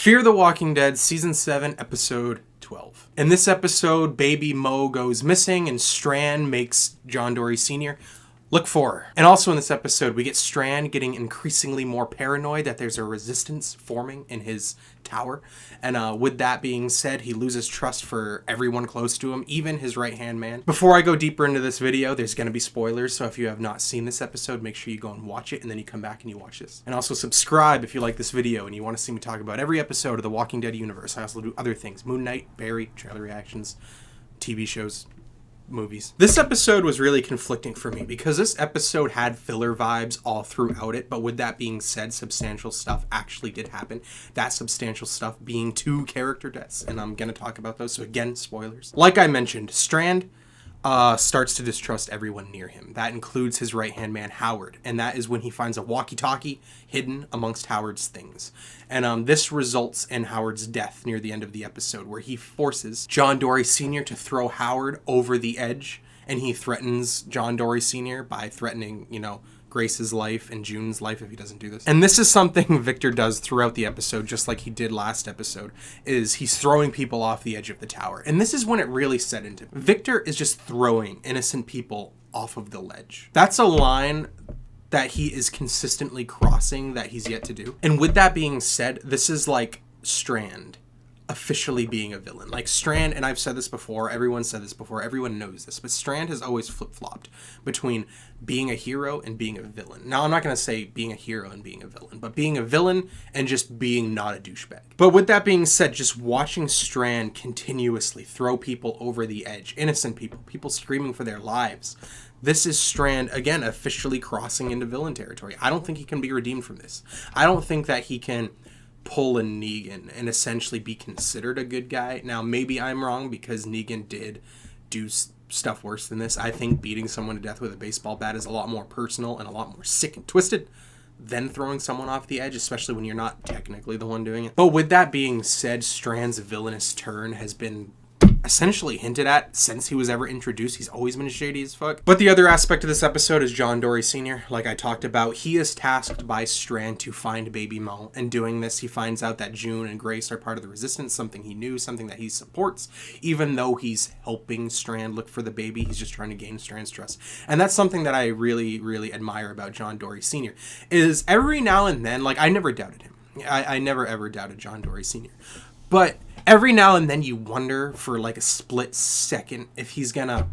Fear the Walking Dead, Season 7, Episode 12. In this episode, baby Mo goes missing and Strand makes John Dory Sr. look for her. And also in this episode, we get Strand getting increasingly more paranoid that there's a resistance forming in his tower. And with that being said, he loses trust for everyone close to him, even his right-hand man. Before I go deeper into this video, there's going to be spoilers, so if you have not seen this episode, make sure you go and watch it, and then you come back and you watch this. And also subscribe if you like this video and you want to see me talk about every episode of the Walking Dead universe. I also do other things: Moon Knight, Barry, trailer reactions, TV shows, movies. This episode was really conflicting for me because this episode had filler vibes all throughout it, but with that being said, substantial stuff actually did happen. That substantial stuff being 2 character deaths, and I'm gonna talk about those, so again, spoilers. Like I mentioned, Strand starts to distrust everyone near him. That includes his right-hand man, Howard, and that is when he finds a walkie-talkie hidden amongst Howard's things. And this results in Howard's death near the end of the episode, where he forces John Dory Sr. to throw Howard over the edge, and he threatens John Dory Sr. by threatening, Grace's life and June's life if he doesn't do this. And this is something Victor does throughout the episode, just like he did last episode, is he's throwing people off the edge of the tower. And this is when it really set into me. Victor is just throwing innocent people off of the ledge. That's a line that he is consistently crossing that he's yet to do. And with that being said, this is like Strand officially being a villain. Like Strand, and I've said this before, everyone said this before, everyone knows this, but Strand has always flip-flopped between being a hero and being a villain. Now, I'm not going to say being a hero and being a villain, but being a villain and just being not a douchebag. But with that being said, just watching Strand continuously throw people over the edge, innocent people, people screaming for their lives, this is Strand, again, officially crossing into villain territory. I don't think he can be redeemed from this. I don't think that he can pull a Negan and essentially be considered a good guy. Now, maybe I'm wrong because Negan did do stuff worse than this. I think beating someone to death with a baseball bat is a lot more personal and a lot more sick and twisted than throwing someone off the edge, especially when you're not technically the one doing it. But with that being said, Strand's villainous turn has been essentially hinted at since he was ever introduced. He's always been shady as fuck. But the other aspect of this episode is John Dory Sr. Like I talked about, he is tasked by Strand to find baby Mo. And doing this, he finds out that June and Grace are part of the resistance, something he knew, something that he supports. Even though he's helping Strand look for the baby, he's just trying to gain Strand's trust. And that's something that I really, really admire about John Dory Sr. is every now and then, like I never doubted him. I never ever doubted John Dory Sr. But every now and then you wonder for like a split second if he's gonna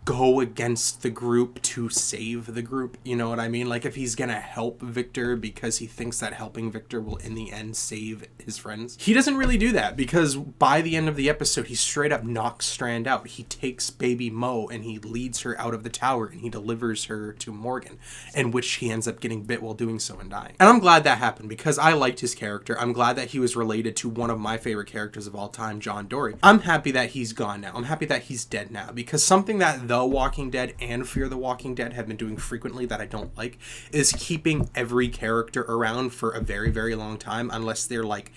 go against the group to save the group. You know what I mean? Like if he's gonna help Victor because he thinks that helping Victor will in the end save his friends. He doesn't really do that because by the end of the episode, he straight up knocks Strand out. He takes baby Mo and he leads her out of the tower and he delivers her to Morgan, in which he ends up getting bit while doing so and dying. And I'm glad that happened because I liked his character. I'm glad that he was related to one of my favorite characters of all time, John Dory. I'm happy that he's gone now. I'm happy that he's dead now because something that The Walking Dead and Fear the Walking Dead have been doing frequently that I don't like is keeping every character around for a very, very long time unless they're like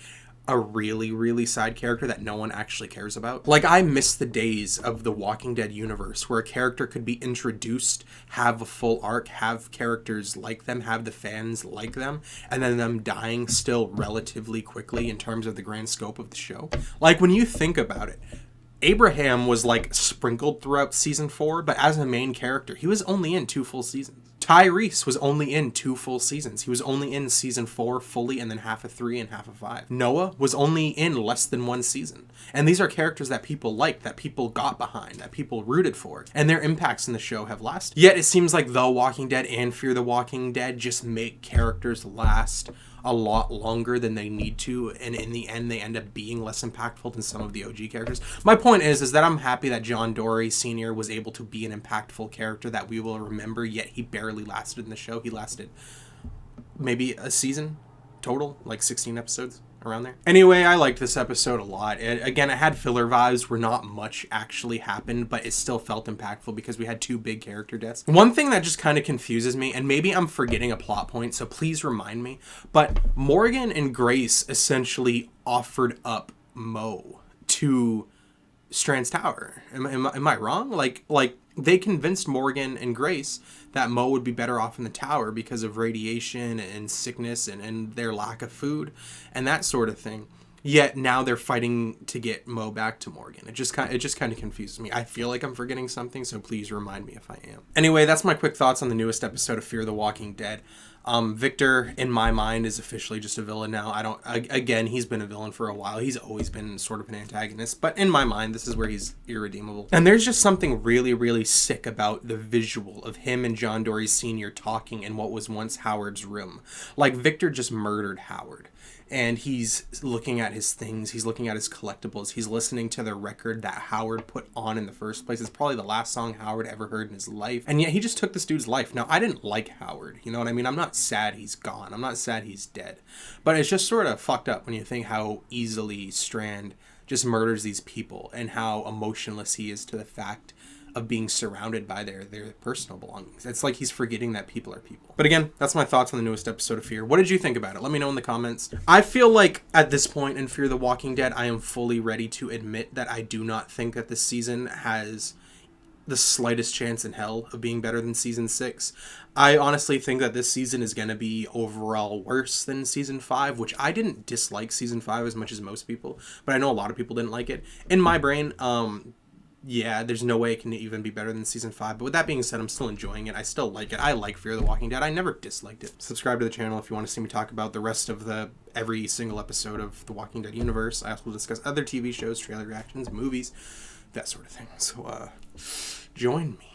a really, really side character that no one actually cares about. Like I miss the days of the Walking Dead universe where a character could be introduced, have a full arc, have characters like them, have the fans like them, and then them dying still relatively quickly in terms of the grand scope of the show. Like when you think about it, Abraham was like sprinkled throughout season 4, but as a main character, he was only in 2 full seasons. Tyrese was only in 2 full seasons. He was only in season 4 fully and then half of 3 and half of 5. Noah was only in less than 1 season. And these are characters that people liked, that people got behind, that people rooted for. And their impacts in the show have lasted. Yet it seems like The Walking Dead and Fear the Walking Dead just make characters last a lot longer than they need to, and in the end they end up being less impactful than some of the OG characters. My point is that I'm happy that John Dory Sr. was able to be an impactful character that we will remember, yet he barely lasted in the show. He lasted maybe a season total, like 16 episodes. Around there. Anyway, I liked this episode a lot. Again, it had filler vibes where not much actually happened, but it still felt impactful because we had 2 big character deaths. One thing that just kind of confuses me, and maybe I'm forgetting a plot point, so please remind me, but Morgan and Grace essentially offered up Mo to Strand's tower. Am I wrong? Like they convinced Morgan and Grace that Mo would be better off in the tower because of radiation and sickness and their lack of food and that sort of thing. Yet now they're fighting to get Mo back to Morgan. It just kind of confuses me. I feel like I'm forgetting something, so please remind me if I am. Anyway, that's my quick thoughts on the newest episode of Fear the Walking Dead. Victor, in my mind, is officially just a villain now. Again, he's been a villain for a while. He's always been sort of an antagonist, but in my mind, this is where he's irredeemable. And there's just something really, really sick about the visual of him and John Dory Sr. talking in what was once Howard's room. Like, Victor just murdered Howard. And he's looking at his things. He's looking at his collectibles. He's listening to the record that Howard put on in the first place. It's probably the last song Howard ever heard in his life. And yet he just took this dude's life. Now, I didn't like Howard. You know what I mean? I'm not sad he's gone. I'm not sad he's dead. But it's just sort of fucked up when you think how easily Strand just murders these people and how emotionless he is to the fact of being surrounded by their personal belongings. It's like he's forgetting that people are people. But again, that's my thoughts on the newest episode of Fear. What did you think about it? Let me know in the comments. I feel like at this point in Fear the Walking Dead, I am fully ready to admit that I do not think that this season has the slightest chance in hell of being better than season 6. I honestly think that this season is going to be overall worse than season 5, which I didn't dislike season 5 as much as most people, but I know a lot of people didn't like it. In my brain, yeah, there's no way it can even be better than season 5. But with that being said, I'm still enjoying it. I still like it. I like Fear the Walking Dead. I never disliked it. Subscribe to the channel if you want to see me talk about the rest of every single episode of the Walking Dead universe. I also will discuss other TV shows, trailer reactions, movies, that sort of thing. So, join me.